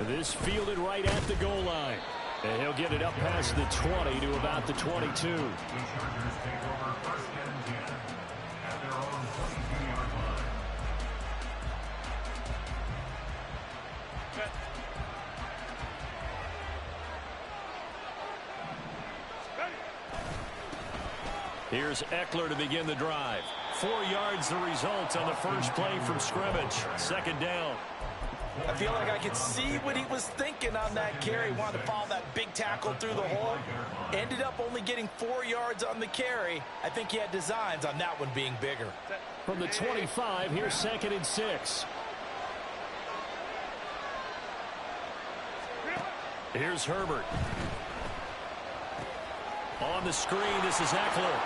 This fielded right at the goal line. And he'll get it up past the 20 to about the 22. Here's Eckler to begin the drive. 4 yards the result on the first play from scrimmage. Second down. I feel like I could see what he was thinking on that carry. Wanted to follow that big tackle through the hole. Ended up only getting 4 yards on the carry. I think he had designs on that one being bigger. From the 25, here's 2nd and 6. Here's Herbert. On the screen, this is Eckler.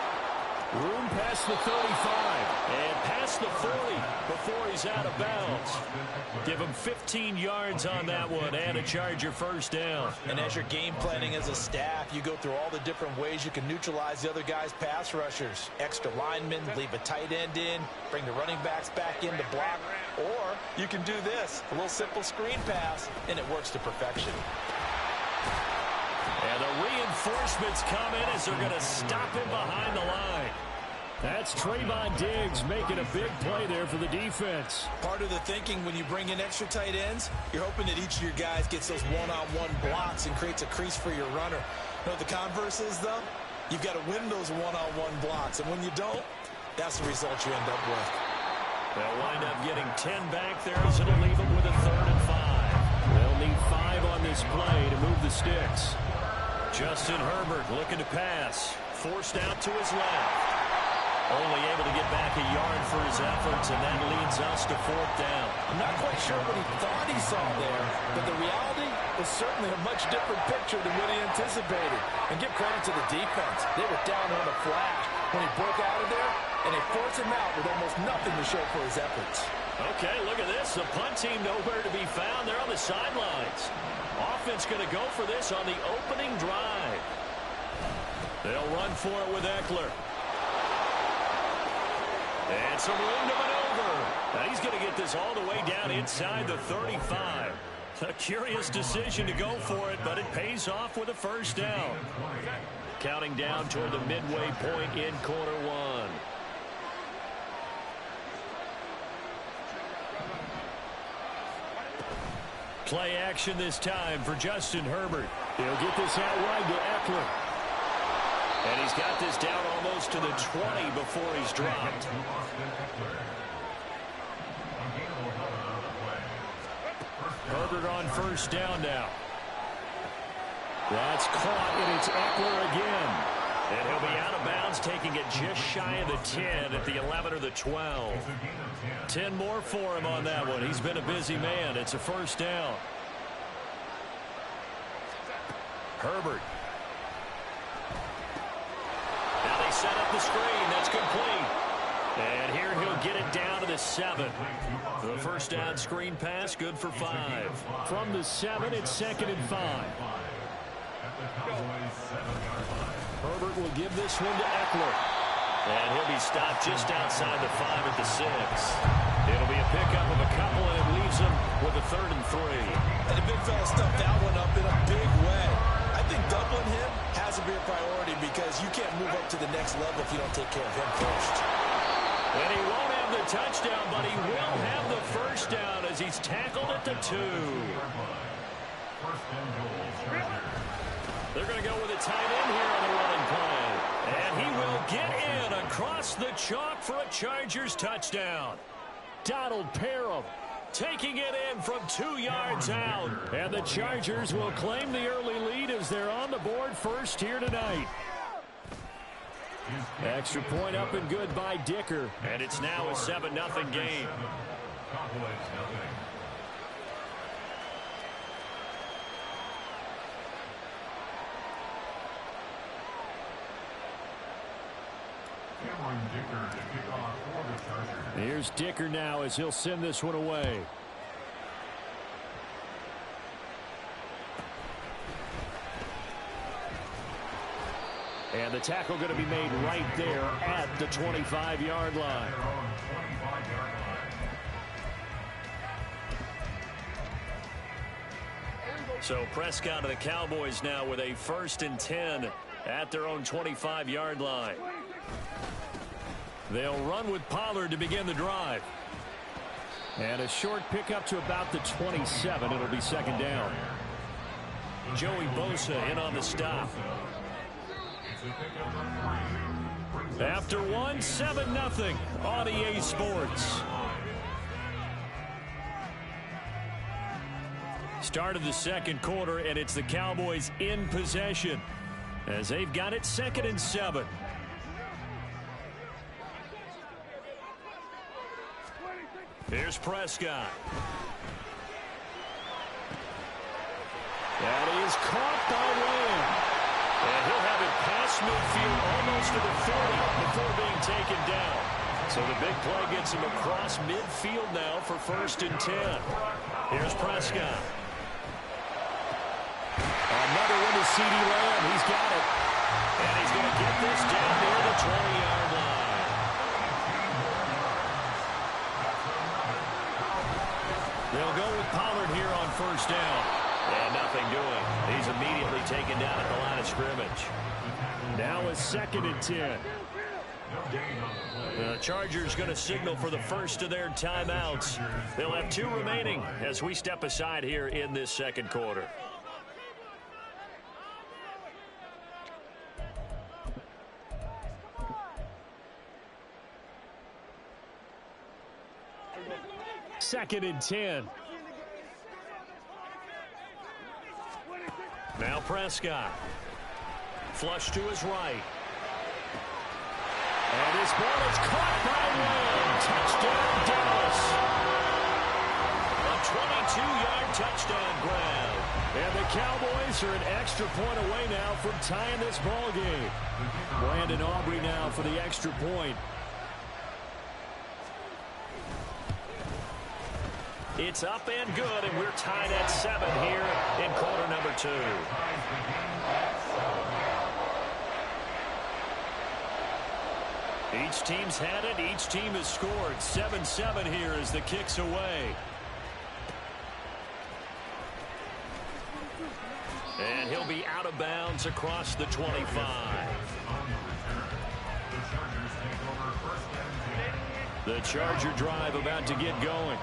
Room past the 35 and past the 40 before he's out of bounds. Give him 15 yards on that one and a Charger first down. And as you're game planning as a staff, you go through all the different ways you can neutralize the other guy's pass rushers. Extra linemen, leave a tight end in, bring the running backs back in to block. Or you can do this, a little simple screen pass, and it works to perfection. And the reinforcements come in as they're going to stop him behind the line. That's Trayvon Diggs making a big play there for the defense. Part of the thinking when you bring in extra tight ends, you're hoping that each of your guys gets those one-on-one blocks and creates a crease for your runner. You know what the converse is, though? You've got to win those one-on-one blocks, and when you don't, that's the result you end up with. They'll wind up getting 10 back there as it'll leave them with a 3rd and 5. They'll need 5 on this play to move the sticks. Justin Herbert looking to pass. Forced out to his left. Only able to get back a yard for his efforts, and that leads us to 4th down. I'm not quite sure what he thought he saw there, but the reality was certainly a much different picture than what he anticipated. And give credit to the defense. They were down on a flash when he broke out of there, and they forced him out with almost nothing to show for his efforts. Okay, look at this. The punt team nowhere to be found. They're on the sidelines. Offense going to go for this on the opening drive. They'll run for it with Eckler. And some room to maneuver. Now he's going to get this all the way down inside the 35. A curious decision to go for it, but it pays off with a first down. Counting down toward the midway point in quarter one. Play action this time for Justin Herbert. He'll get this out wide to Eckler. And he's got this down almost to the 20 before he's dropped. Herbert on first down now. That's caught, and it's Eckler again. And he'll be out of bounds, taking it just shy of the 10 at the 11 or the 12. 10 more for him on that one. He's been a busy man. It's a first down. Herbert. Now they set up the screen. That's complete. And here he'll get it down to the 7. The first down screen pass, good for 5. From the 7, it's 2nd and 5. Herbert will give this one to Eckler. And he'll be stopped just outside the 5 at the 6. It'll be a pickup of a couple, and it leaves him with a 3rd and 3. And the big fella stuffed that one up in a big way. I think doubling him has to be a priority because you can't move up to the next level if you don't take care of him first. And he won't have the touchdown, but he will have the first down as he's tackled at the 2. They're going to go with a tight end here on the running play. And he will get in across the chalk for a Chargers touchdown. Donald Parham taking it in from 2 yards out. And the Chargers will claim the early lead as they're on the board first here tonight. Extra point up and good by Dicker. And it's now a 7-0 game. Here's Dicker now as he'll send this one away. And the tackle going to be made right there at the 25-yard line. So Prescott and the Cowboys now with a 1st and 10 at their own 25-yard line. They'll run with Pollard to begin the drive. And a short pickup to about the 27. It'll be 2nd down. Joey Bosa in on the stop. After one, 7-0 on EA Sports. Start of the 2nd quarter, and it's the Cowboys in possession as they've got it 2nd and 7. Here's Prescott. And he is caught by Lamb. And he'll have it past midfield almost to the 40 before being taken down. So the big play gets him across midfield now for 1st and 10. Here's Prescott. Another one to CeeDee Lamb. He's got it. And he's going to get this down near the 20-yard line. They'll go with Pollard here on 1st down. And nothing doing. He's immediately taken down at the line of scrimmage. Now a 2nd and 10. The Chargers going to signal for the first of their timeouts. They'll have 2 remaining as we step aside here in this 2nd quarter. Second and 10. Now Prescott. Flush to his right. And this ball is caught by Lamb. Touchdown, Dallas. A 22-yard touchdown grab. And the Cowboys are an extra point away now from tying this ball game. Brandon Aubrey now for the extra point. It's up and good, and we're tied at 7 here in quarter number 2. Each team's had it. Each team has scored. 7-7 here as the kick's away. And he'll be out of bounds across the 25. The Charger drive about to get going.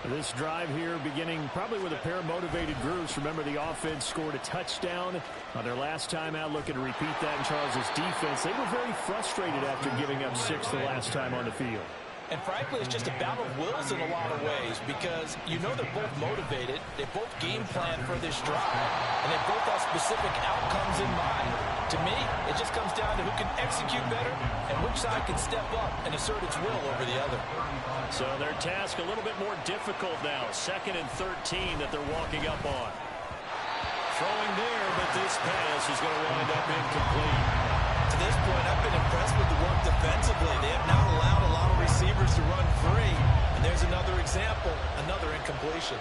This drive here beginning probably with a pair of motivated groups. Remember, the offense scored a touchdown on their last time out. Looking to repeat that in Charles' defense. They were very frustrated after giving up 6 the last time on the field. And frankly, it's just a battle of wills in a lot of ways because you know they're both motivated. They both game plan for this drive, and they both have specific outcomes in mind. To me, it just comes down to who can execute better and which side can step up and assert its will over the other. So their task a little bit more difficult now. 2nd and 13 that they're walking up on. Throwing there, but this pass is going to wind up incomplete. To this point, I've been impressed with the work defensively. They have not allowed a lot of receivers to run free. And there's another example, another incompletion.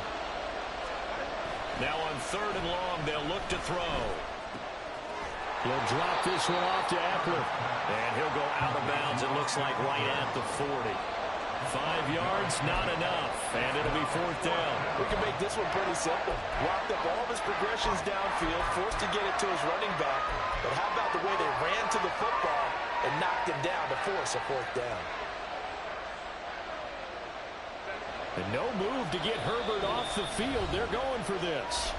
Now on 3rd and long, they'll look to throw. He'll drop this one off to Eckler. And he'll go out of bounds, it looks like right at the 40. 5 yards, not enough. And it'll be 4th down. We can make this one pretty simple. Locked up all of his progressions downfield, forced to get it to his running back. But how about the way they ran to the football and knocked him down to force a 4th down? And no move to get Herbert off the field. They're going for this.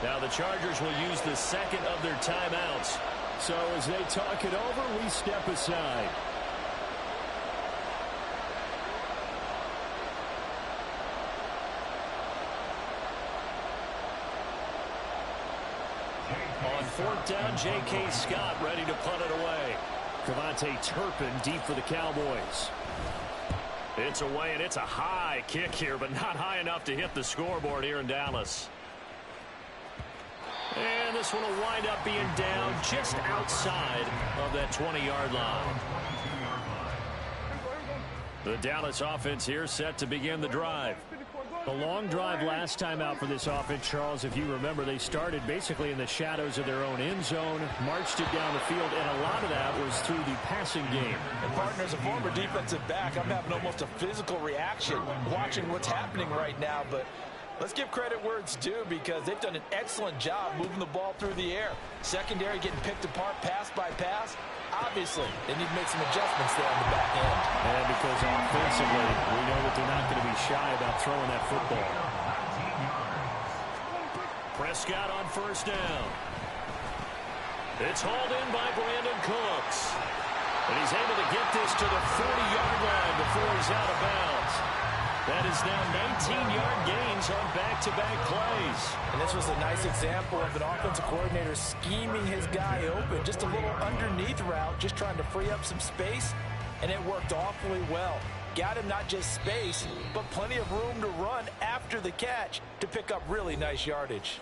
Now the Chargers will use the 2nd of their timeouts. So as they talk it over, we step aside. On 4th down, J.K. Scott ready to punt it away. Devontae Turpin deep for the Cowboys. It's away, and it's a high kick here, but not high enough to hit the scoreboard here in Dallas. And this one will wind up being down just outside of that 20-yard line. The Dallas offense here set to begin the drive. A long drive last time out for this offense, Charles. If you remember, they started basically in the shadows of their own end zone, marched it down the field, and a lot of that was through the passing game. And partner, as a former defensive back, I'm having almost a physical reaction watching what's happening right now, but Let's give credit where it's due because they've done an excellent job moving the ball through the air. Secondary getting picked apart pass by pass. Obviously, they need to make some adjustments there on the back end. And because offensively, we know that they're not going to be shy about throwing that football. Prescott on first down. It's hauled in by Brandon Cooks. And he's able to get this to the 40-yard line before he's out of bounds. That is now 19-yard gains on back-to-back plays. And this was a nice example of an offensive coordinator scheming his guy open. Just a little underneath route, just trying to free up some space, and it worked awfully well. Got him not just space, but plenty of room to run after the catch to pick up really nice yardage.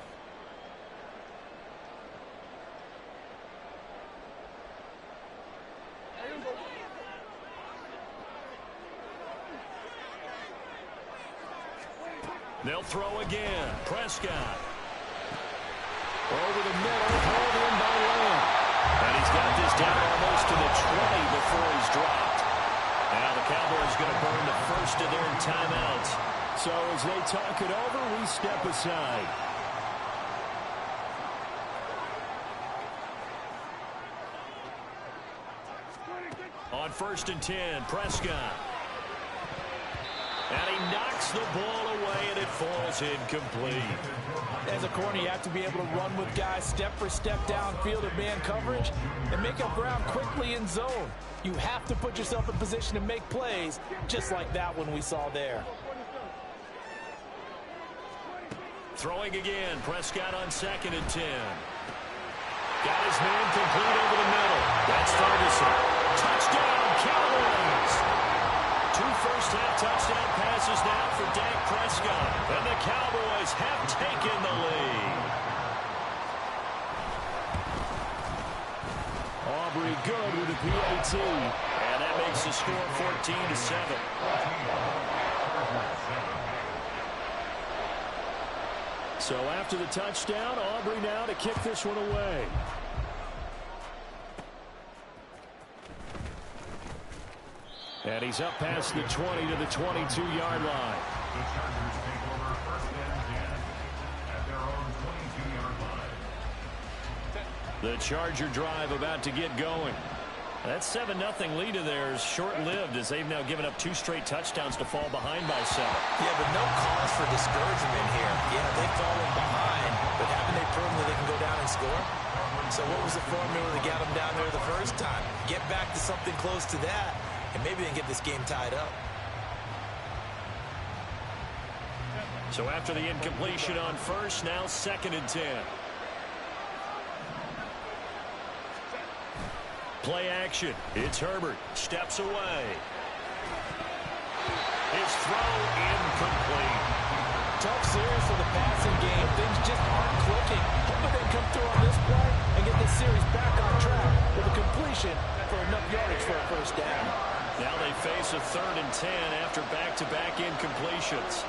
They'll throw again. Prescott. Over the middle, hauled in by Lamb. And he's got this down almost to the 20 before he's dropped. Now the Cowboys going to burn the first of their timeouts. So as they talk it over, we step aside. On 1st and 10, Prescott. And he knocks the ball away, and it falls incomplete. As a corner, you have to be able to run with guys step for step downfield in man coverage and make up ground quickly in zone. You have to put yourself in position to make plays, just like that one we saw there. Throwing again, Prescott on 2nd and 10. Got his man complete over the middle. That's Ferguson. Touchdown, Cowboys! 2 first-half touchdown passes now for Dak Prescott. And the Cowboys have taken the lead. Aubrey good with the PAT. And that makes the score 14-7. So after the touchdown, Aubrey now to kick this one away. And he's up past the 20 to the 22-yard line. The Charger drive about to get going. That 7-0 lead of theirs short-lived as they've now given up 2 straight touchdowns to fall behind by 7. Yeah, but no cause for discouragement here. Yeah, they've fallen behind, but haven't they proven that they can go down and score? So what was the formula that got them down there the first time? Get back to something close to that, and maybe they can get this game tied up. So after the incompletion on first, now 2nd and 10. Play action. It's Herbert. Steps away. His throw incomplete. Tough series for the passing game. Things just aren't clicking. Hoping they come through on this play and get this series back on track with a completion for enough yardage for a first down. Now they face a 3rd and 10 after back-to-back incompletions.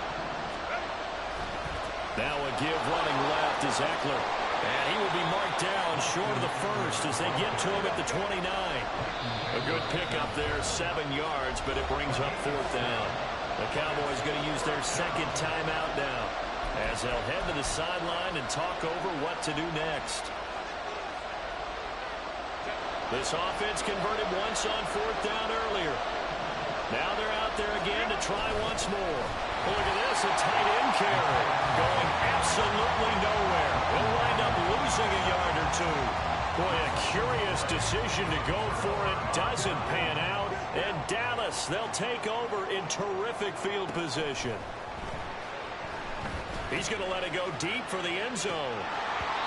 Now a give running left is Eckler. And he will be marked down short of the first as they get to him at the 29. A good pickup there, 7 yards, but it brings up 4th down. The Cowboys going to use their 2nd timeout now as they'll head to the sideline and talk over what to do next. This offense converted once on 4th down earlier. Now they're out there again to try once more. Look at this, a tight end carry going absolutely nowhere. We'll wind up losing a yard or 2. Boy, a curious decision to go for it. Doesn't pan out. And Dallas, they'll take over in terrific field position. He's going to let it go deep for the end zone.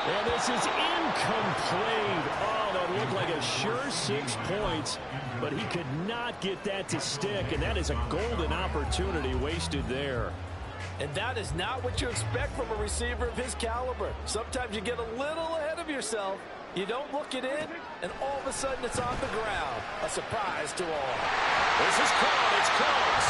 And this is incomplete. Oh, that looked like a sure 6 points, but he could not get that to stick, and that is a golden opportunity wasted there. And that is not what you expect from a receiver of his caliber. Sometimes you get a little ahead of yourself. You don't look it in, and all of a sudden it's on the ground. A surprise to all. This is caught. It's close.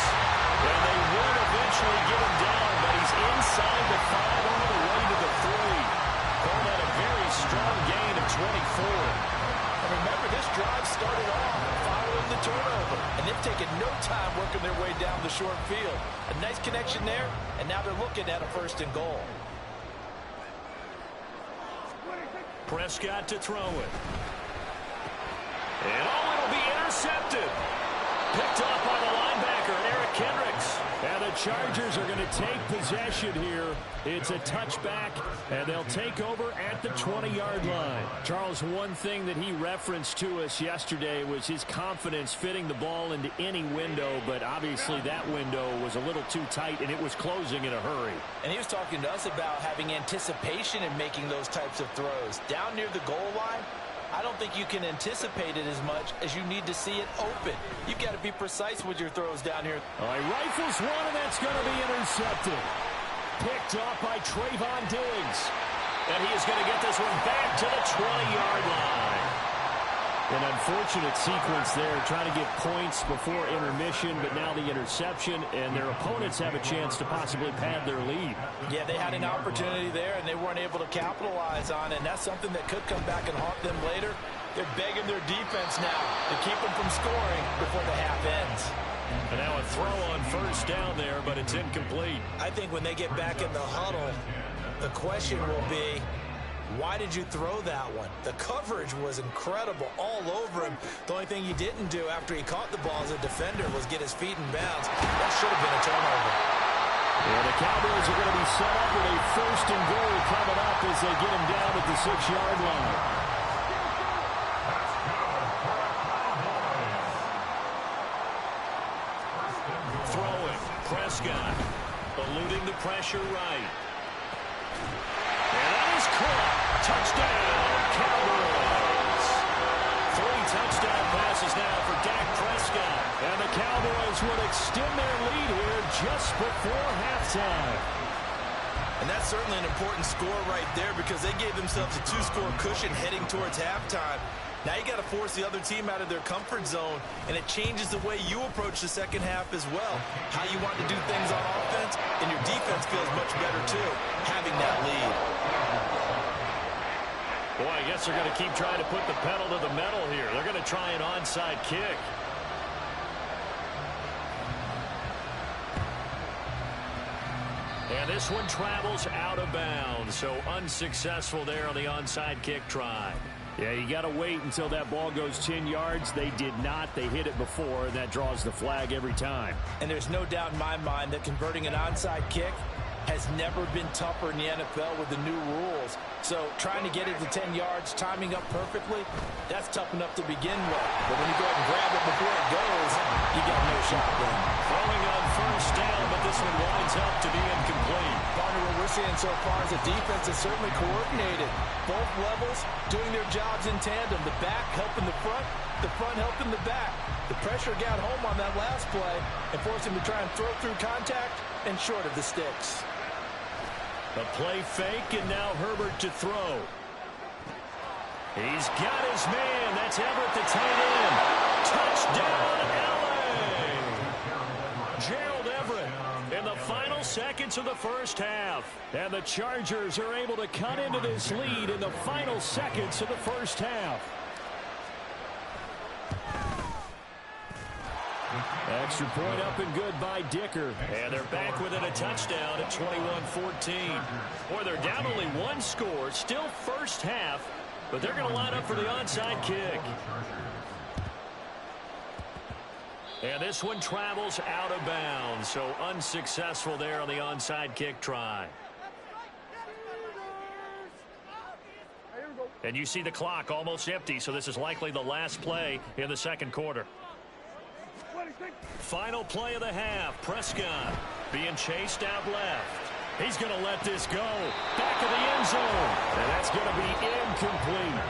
And they will eventually get him down, but he's inside the 5 on the way to the 3. Called out a very strong gain of 24. And remember, this drive started off following the turnover, and they've taken no time working their way down the short field. A nice connection there, and now they're looking at a 1st and goal. Prescott to throw it. And it'll be intercepted. Picked off by the linebacker, Eric Kendricks. And the Chargers are going to take possession here. It's a touchback, and they'll take over at the 20-yard line. Charles, one thing that he referenced to us yesterday was his confidence fitting the ball into any window, but obviously that window was a little too tight, and it was closing in a hurry. And he was talking to us about having anticipation in making those types of throws. Down near the goal line, I don't think you can anticipate it as much as you need to see it open. You've got to be precise with your throws down here. All right, rifles one, and that's going to be intercepted. Picked off by Trayvon Diggs. And he is going to get this one back to the 20-yard line. An unfortunate sequence there, trying to get points before intermission, but now the interception, and their opponents have a chance to possibly pad their lead. Yeah, they had an opportunity there, and they weren't able to capitalize on it, and that's something that could come back and haunt them later. They're begging their defense now to keep them from scoring before the half ends. And now a throw on 1st down there, but it's incomplete. I think when they get back in the huddle, the question will be, why did you throw that one? The coverage was incredible all over him. The only thing he didn't do after he caught the ball as a defender was get his feet in bounds. That should have been a turnover. Yeah, the Cowboys are going to be set up with a 1st and goal coming up as they get him down at the 6-yard line. Throwing, Prescott, eluding the pressure right. And that is caught. Touchdown, Cowboys. 3 touchdown passes now for Dak Prescott. And the Cowboys will extend their lead here just before halftime. And that's certainly an important score right there because they gave themselves a 2-score cushion heading towards halftime. Now you got to force the other team out of their comfort zone, and it changes the way you approach the second half as well. How you want to do things on offense, and your defense feels much better too, having that lead. Boy, I guess they're going to keep trying to put the pedal to the metal here. They're going to try an onside kick. And this one travels out of bounds, so unsuccessful there on the onside kick try. Yeah, you got to wait until that ball goes 10 yards. They did not. They hit it before, and that draws the flag every time. And there's no doubt in my mind that converting an onside kick has never been tougher in the NFL with the new rules. So trying to get it to 10 yards, timing up perfectly, that's tough enough to begin with. But when you go ahead and grab it before it goes, you got no shot then. Throwing on 1st down, but this one winds up to be incomplete. Partner, what we're seeing so far is the defense is certainly coordinated. Both levels doing their jobs in tandem. The back helping the front helping the back. The pressure got home on that last play and forced him to try and throw through contact and short of the sticks. A play fake, and now Herbert to throw. He's got his man. That's Everett, the tight end. Touchdown, L.A. Gerald Everett in the final seconds of the 1st half. And the Chargers are able to cut into this lead in the final seconds of the 1st half. Extra point up and good by Dicker. And they're back within a touchdown at 21-14. Boy, they're down only 1 score. Still 1st half, but they're going to line up for the onside kick. And this one travels out of bounds, so unsuccessful there on the onside kick try. And you see the clock almost empty, so this is likely the last play in the 2nd quarter. Final play of the half. Prescott being chased out left. He's going to let this go. Back of the end zone. And that's going to be incomplete.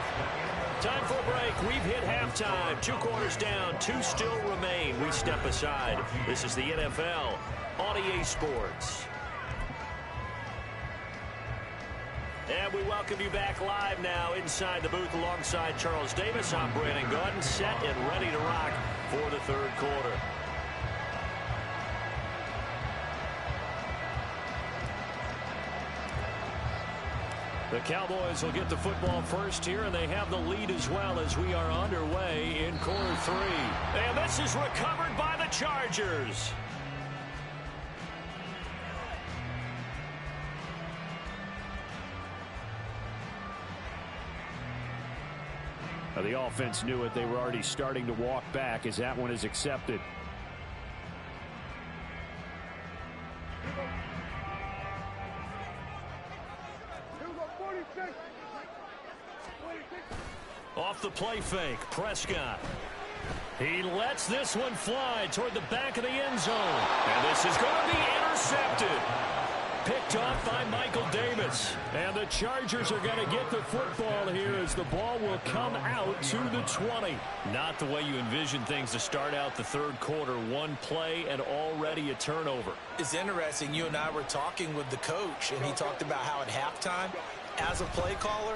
Time for a break. We've hit halftime. 2 quarters down. 2 still remain. We step aside. This is the NFL on EA Sports. And we welcome you back live now inside the booth alongside Charles Davis. I'm Brandon Gaudin, set and ready to rock for the 3rd quarter. The Cowboys will get the football first here, and they have the lead as well as we are underway in quarter 3. And this is recovered by the Chargers. Now, the offense knew it. They were already starting to walk back as that one is accepted. Off the play fake, Prescott. He lets this one fly toward the back of the end zone. And this is going to be intercepted. Picked off by Michael Davis. And the Chargers are going to get the football here as the ball will come out to the 20. Not the way you envision things to start out the third quarter. One play and already a turnover. It's interesting. You and I were talking with the coach, and he talked about how at halftime, as a play caller,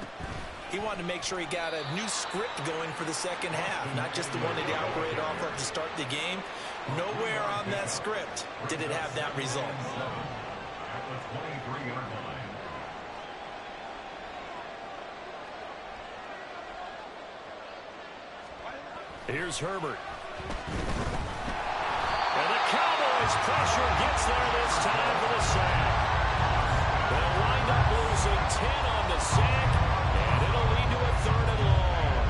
he wanted to make sure he got a new script going for the second half, not just the one that he operated off of to start the game. Nowhere on that script did it have that result. Here's Herbert. And the Cowboys' pressure gets there this time for the sack. They'll wind up losing 10 on the sack, and it'll lead to a 3rd and long.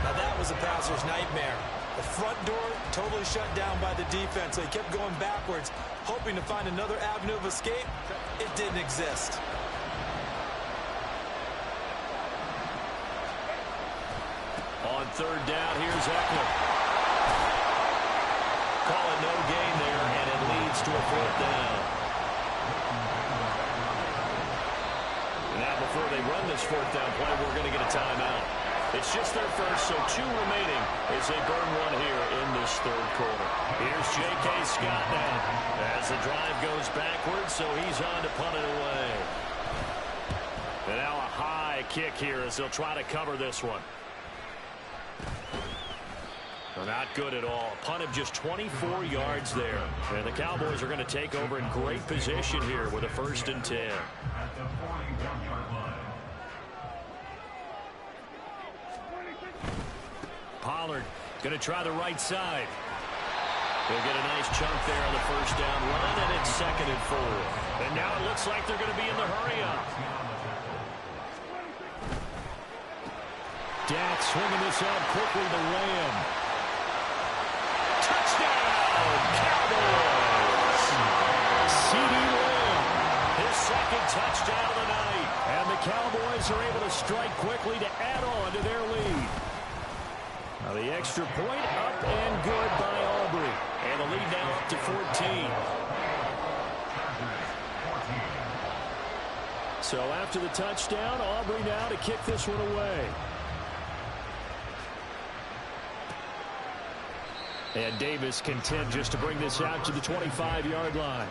Now that was a passer's nightmare. The front door totally shut down by the defense. They kept going backwards, hoping to find another avenue of escape. It didn't exist. On 3rd down, here's Eckler. Call it no gain there, and it leads to a 4th down. Now, before they run this 4th down play, we're going to get a timeout. It's just their first, so 2 remaining as they burn one here in this 3rd quarter. Here's J.K. Scott now as the drive goes backwards, so he's on to punt it away. And now a high kick here as they'll try to cover this one. Not good at all. Punt of just 24 yards there. And the Cowboys are going to take over in great position here with a 1st and 10. Pollard going to try the right side. They'll get a nice chunk there on the 1st down run, and it's 2nd and 4. And now it looks like they're going to be in the hurry-up. Dak swinging this out quickly to Lamb. Touchdown, Cowboys! C.D. Lamb, his 2nd touchdown of the night. And the Cowboys are able to strike quickly to add on to their lead. Now the extra point up and good by Aubrey. And the lead now up to 14. So after the touchdown, Aubrey now to kick this one away. And Davis content just to bring this out to the 25-yard line.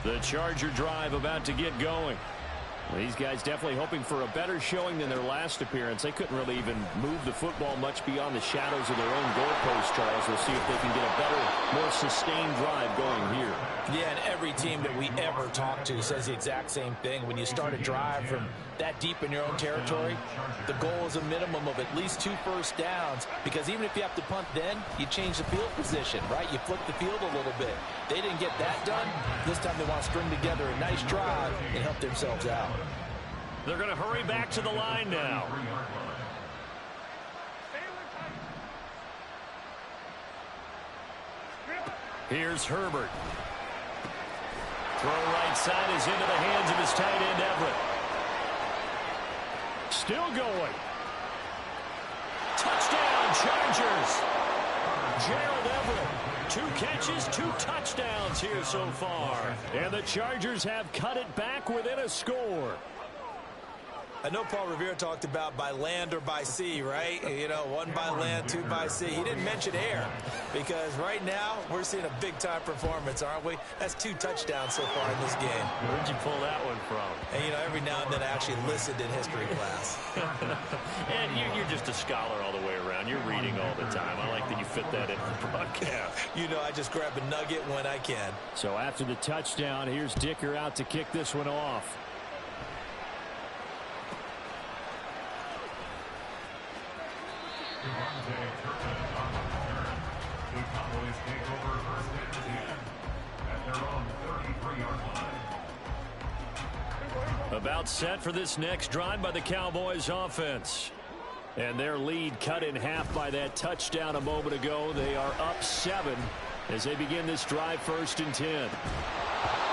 The Charger drive about to get going. These guys definitely hoping for a better showing than their last appearance. They couldn't really even move the football much beyond the shadows of their own goalpost, Charles. We'll see if they can get a better, more sustained drive going here. Yeah, and every team that we ever talk to says the exact same thing. When you start a drive from that deep in your own territory, the goal is a minimum of at least 2 first downs, because even if you have to punt then, you change the field position, right? You flip the field a little bit. They didn't get that done. This time they want to string together a nice drive and help themselves out. They're going to hurry back to the line now. Here's Herbert. Throw right side is into the hands of his tight end, Everett. Still going. Touchdown, Chargers. Gerald Everett. 2 catches, 2 touchdowns here so far. And the Chargers have cut it back within a score. I know Paul Revere talked about by land or by sea, right? You know, one by land, two by sea. He didn't mention air because right now we're seeing a big-time performance, aren't we? That's 2 touchdowns so far in this game. Where'd you pull that one from? And, you know, every now and then I actually listened in history class. And you're just a scholar all the way around. You're reading all the time. I like that you fit that in the broadcast. You know, I just grab a nugget when I can. So after the touchdown, here's Dicker out to kick this one off. The Cowboys take over first and 10 at their own 33-yard line. About set for this next drive by the Cowboys offense. And their lead cut in half by that touchdown a moment ago. They are up 7 as they begin this drive first and 10.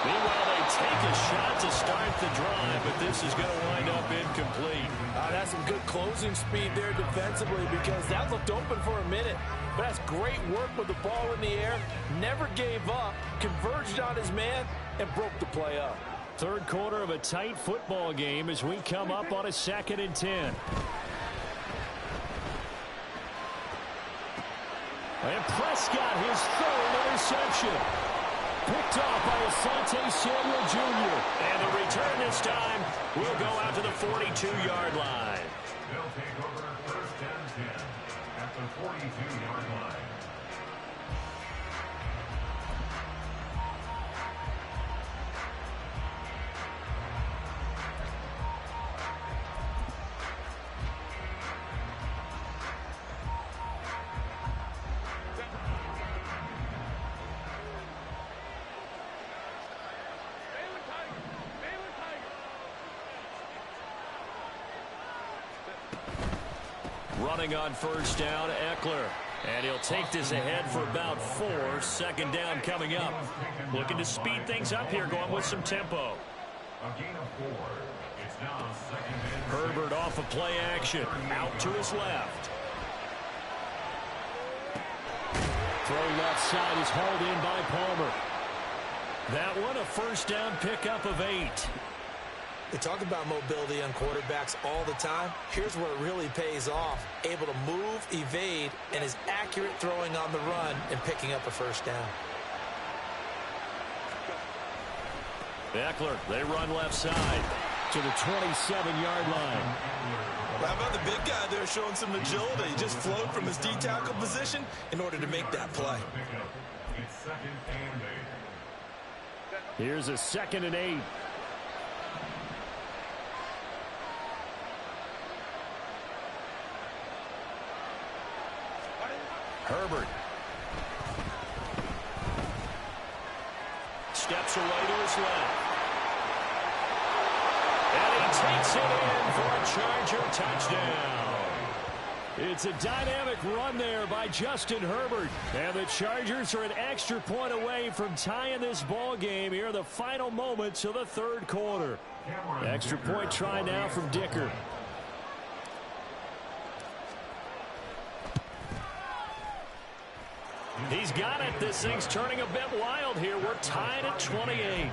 Meanwhile, they take a shot to start the drive, but this is going to wind up incomplete. That's some good closing speed there defensively because that looked open for a minute. But that's great work with the ball in the air. Never gave up, converged on his man, and broke the play up. Third quarter of a tight football game as we come up on a 2nd and 10. And Prescott, his 3rd interception. Picked off by Asante Samuel Jr. And the return this time will go out to the 42-yard line. They'll take over first and 10 at the 42-yard line. Running on first down, Eckler. And he'll take this ahead for about 4. 2nd down coming up. Looking to speed things up here, going with some tempo. A gain of 4. It's now 2nd and 6. Herbert off of play action. Out to his left. Throw left side is hauled in by Palmer. That one a first down pickup of 8. They talk about mobility on quarterbacks all the time. Here's where it really pays off. Able to move, evade, and is accurate throwing on the run and picking up a first down. Eckler, they run left side to the 27-yard line. How about the big guy there showing some agility? He just flowed from his D-tackle position in order to make that play. It's 2nd and 8. Here's a 2nd and 8. Herbert. Steps away to his left. And he takes it in for a Charger touchdown. It's a dynamic run there by Justin Herbert. And the Chargers are an extra point away from tying this ball game here in the final moments of the 3rd quarter. Extra point try now from Dicker. He's got it. This thing's turning a bit wild here. We're tied at 28.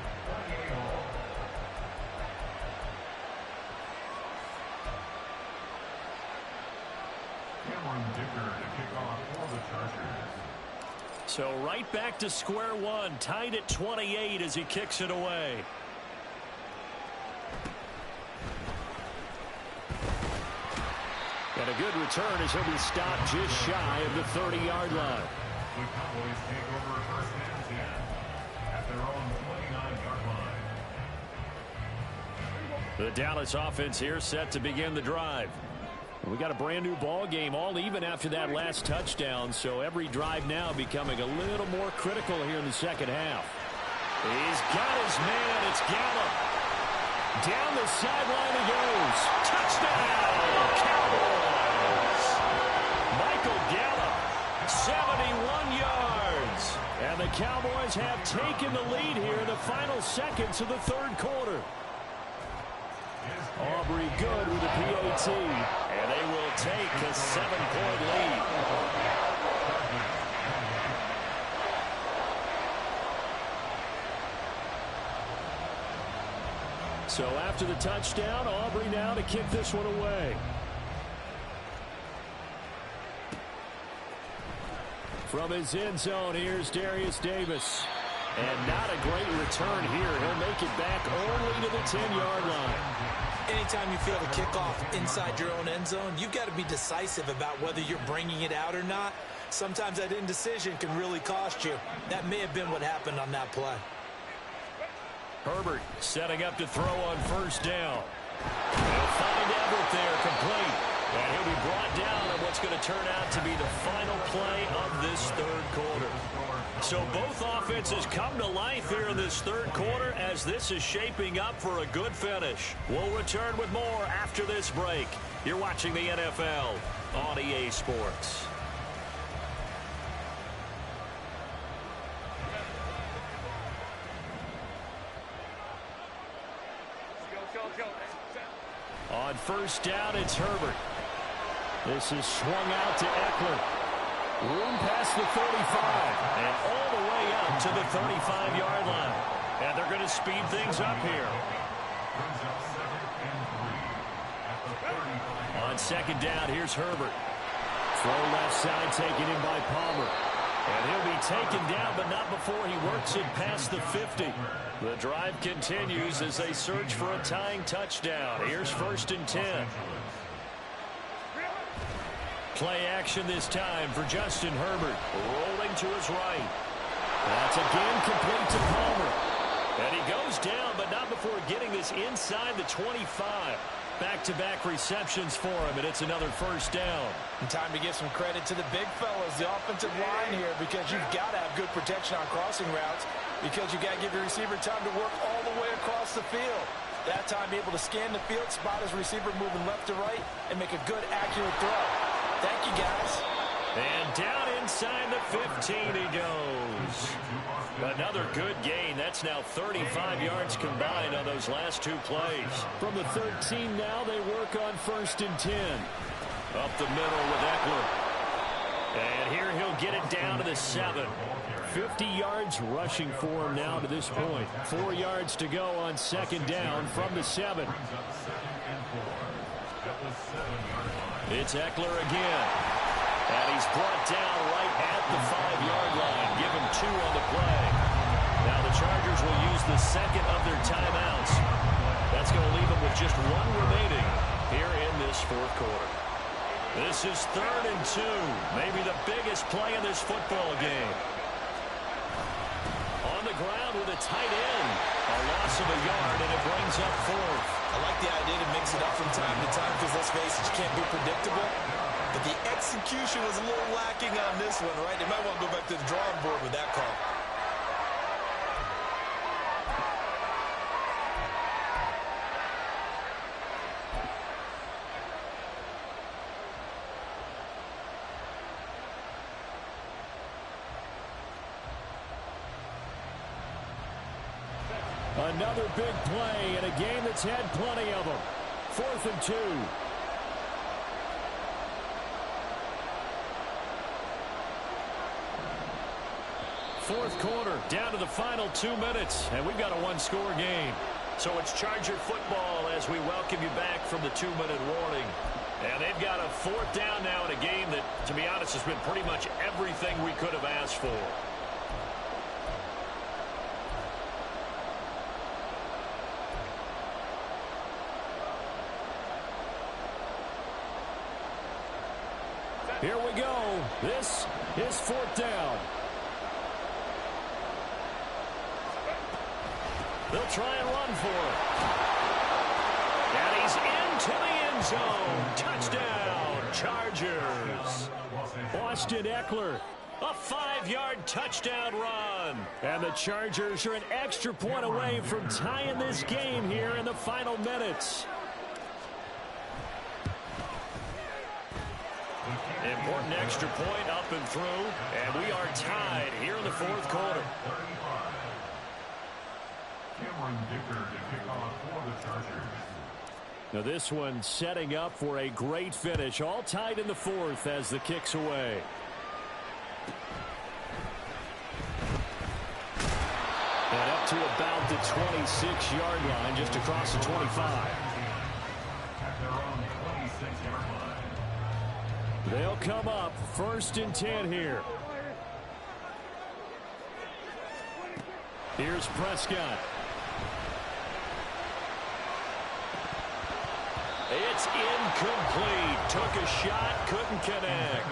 So right back to square one. Tied at 28 as he kicks it away. And a good return as he'll be stopped just shy of the 30-yard line. The Cowboys take over first and 10 at their own 29-yard line. The Dallas offense here set to begin the drive. We got a brand new ball game, all even after that last touchdown, so every drive now becoming a little more critical here in the 2nd half. He's got his man. It's Gallup. Down the sideline he goes. Touchdown, Cowboys. Michael Gallup, 71 yards. And the Cowboys have taken the lead here in the final seconds of the 3rd quarter. Aubrey good with the PAT. And they will take a 7-point lead. So after the touchdown, Aubrey now to kick this one away. From his end zone, here's Darius Davis. And not a great return here. He'll make it back only to the 10-yard line. Anytime you feel the kickoff inside your own end zone, you've got to be decisive about whether you're bringing it out or not. Sometimes that indecision can really cost you. That may have been what happened on that play. Herbert setting up to throw on first down. He'll find Everett there, complete. And he'll be brought down on what's going to turn out to be the final play of this third quarter. So both offenses come to life here in this third quarter as this is shaping up for a good finish. We'll return with more after this break. You're watching the NFL on EA Sports. On first down, it's Herbert. This is swung out to Eckler. Room past the 35 and all the way up to the 35-yard line. And they're going to speed things up here. On second down, here's Herbert. Throw left side taken in by Palmer. And he'll be taken down, but not before he works it past the 50. The drive continues as they search for a tying touchdown. Here's first and 10. Play action this time for Justin Herbert. Rolling to his right. That's again complete to Palmer. And he goes down, but not before getting this inside the 25. Back-to-back receptions for him, and it's another first down. And time to give some credit to the big fellas, the offensive line here, because you've got to have good protection on crossing routes, because you've got to give your receiver time to work all the way across the field. That time, be able to scan the field, spot his receiver moving left to right, and make a good, accurate throw. Thank you, guys. And down inside the 15 he goes. Another good gain. That's now 35 yards combined on those last two plays. From the 13 now, they work on first and 10. Up the middle with Eckler. And here he'll get it down to the 7. 50 yards rushing for him now to this point. 4 yards to go on second down from the 7. It's Eckler again. And he's brought down right at the 5-yard line. Give him 2 on the play. Now the Chargers will use the second of their timeouts. That's going to leave them with just 1 remaining here in this fourth quarter. This is 3rd and 2. Maybe the biggest play in this football game. On the ground with a tight end. A loss of a yard, and it brings up 4th. I like the idea to mix it up from time to time because, let's face it, you can't be predictable. But the execution was a little lacking on this one, right? They might want to go back to the drawing board with that call. Another big play in a game that's had plenty of them. 4th and 2. Fourth quarter, down to the final 2 minutes, and we've got a 1-score game. So it's Charger football as we welcome you back from the 2-minute warning. And they've got a 4th down now in a game that, to be honest, has been pretty much everything we could have asked for. Here we go. This is 4th down. They'll try and run for it. And he's into the end zone. Touchdown, Chargers. Austin Eckler, a 5-yard touchdown run. And the Chargers are an extra point away from tying this game here in the final minutes. Important extra point up and through, and we are tied here in the fourth quarter. Now this one setting up for a great finish, all tied in the fourth as the kick's away. And up to about the 26-yard line, just across the 25. At their own 26-yard line. They'll come up 1st and 10 here. Here's Prescott. It's incomplete. Took a shot, couldn't connect.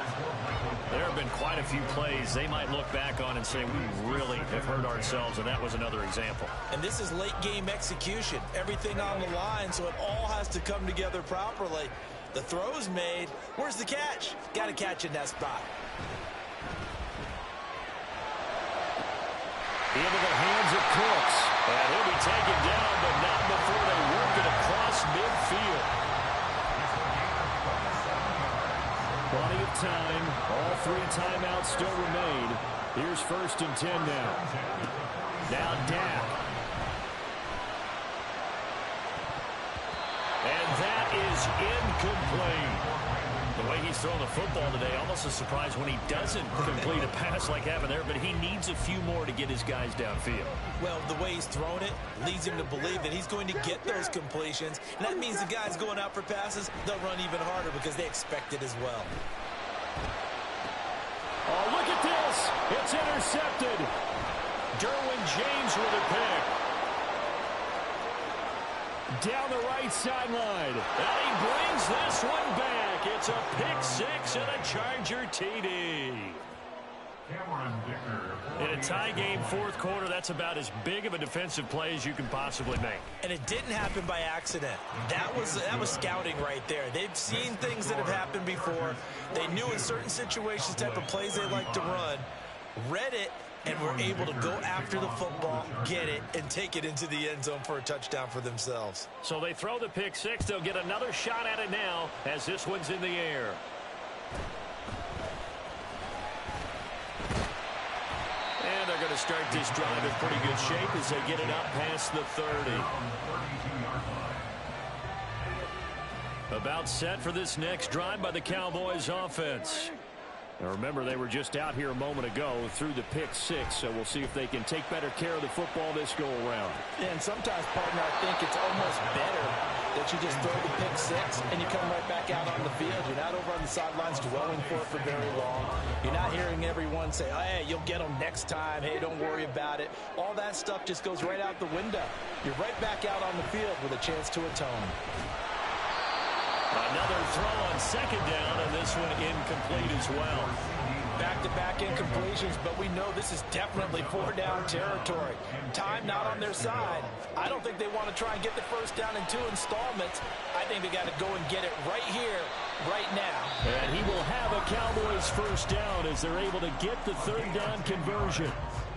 There have been quite a few plays they might look back on and say, we really have hurt ourselves, and that was another example. And this is late game execution. Everything on the line, so it all has to come together properly. The throw's made. Where's the catch? Got to catch in that spot. Into the hands of Cooks. And he'll be taken down, but not before they work it across midfield. Plenty of time. All 3 timeouts still remain. Here's 1st and 10 now. Now Dak. And that is incomplete. The way he's throwing the football today, almost a surprise when he doesn't complete a pass like having there, but he needs a few more to get his guys downfield. Well, the way he's thrown it leads him to believe that he's going to get those completions, and that means the guys going out for passes, they'll run even harder because they expect it as well. Oh, look at this. It's intercepted. Derwin James with a pick. Down the right sideline. And he brings this one back. It's a pick 6 and a Charger TD. In a tie game, 4th quarter, that's about as big of a defensive play as you can possibly make. And it didn't happen by accident. That was scouting right there. They've seen things that have happened before. They knew in certain situations type of plays they like to run, read it, and were able to go after the football, get it, and take it into the end zone for a touchdown for themselves. So they throw the pick 6. They'll get another shot at it now as this one's in the air. And they're going to start this drive in pretty good shape as they get it up past the 30. About set for this next drive by the Cowboys offense. Now remember, they were just out here a moment ago through the pick 6, so we'll see if they can take better care of the football this go-around. And sometimes, partner, I think it's almost better that you just throw the pick 6 and you come right back out on the field. You're not over on the sidelines dwelling for it for very long. You're not hearing everyone say, hey, you'll get them next time. Hey, don't worry about it. All that stuff just goes right out the window. You're right back out on the field with a chance to atone. Another throw on 2nd down, and this one incomplete as well. Back-to-back incompletions, but we know this is definitely 4-down territory. Time not on their side. I don't think they want to try and get the 1st down in 2 installments. I think they got to go and get it right here, right now. And he will have a Cowboys 1st down as they're able to get the 3rd down conversion.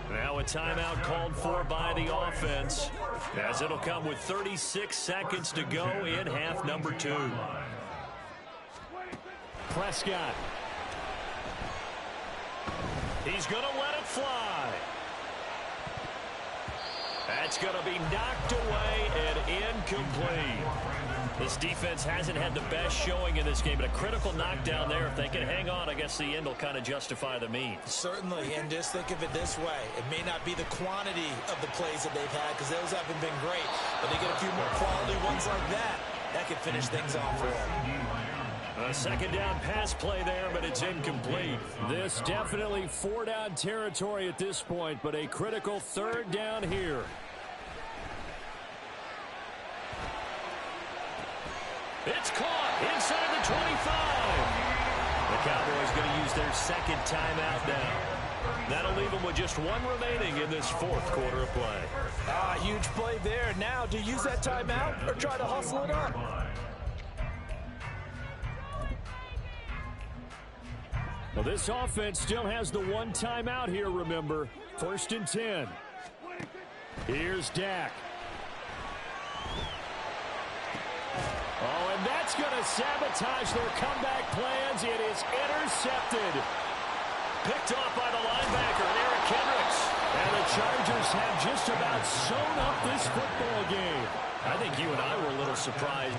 Now a timeout called for by the offense, as it'll come with 36 seconds to go in half number 2. Prescott. He's going to let it fly. That's going to be knocked away and incomplete. This defense hasn't had the best showing in this game, but a critical knockdown there. If they can hang on, I guess the end will kind of justify the means. Certainly, and just think of it this way. It may not be the quantity of the plays that they've had, because those haven't been great, but they get a few more quality ones like that. That could finish things off for them. A 2nd down pass play there, but it's incomplete. This definitely 4-down territory at this point, but a critical 3rd down here. It's caught inside the 25. The Cowboys going to use their 2nd timeout now. That'll leave them with just 1 remaining in this 4th quarter of play. Huge play there. Now, do you use that timeout or try to hustle it up? Well, this offense still has the 1 timeout here, remember. 1st and 10. Here's Dak. Oh, and that's going to sabotage their comeback plans. It is intercepted. Picked off by the linebacker, Eric Kendricks. And the Chargers have just about sewn up this football game. I think you and I were a little surprised.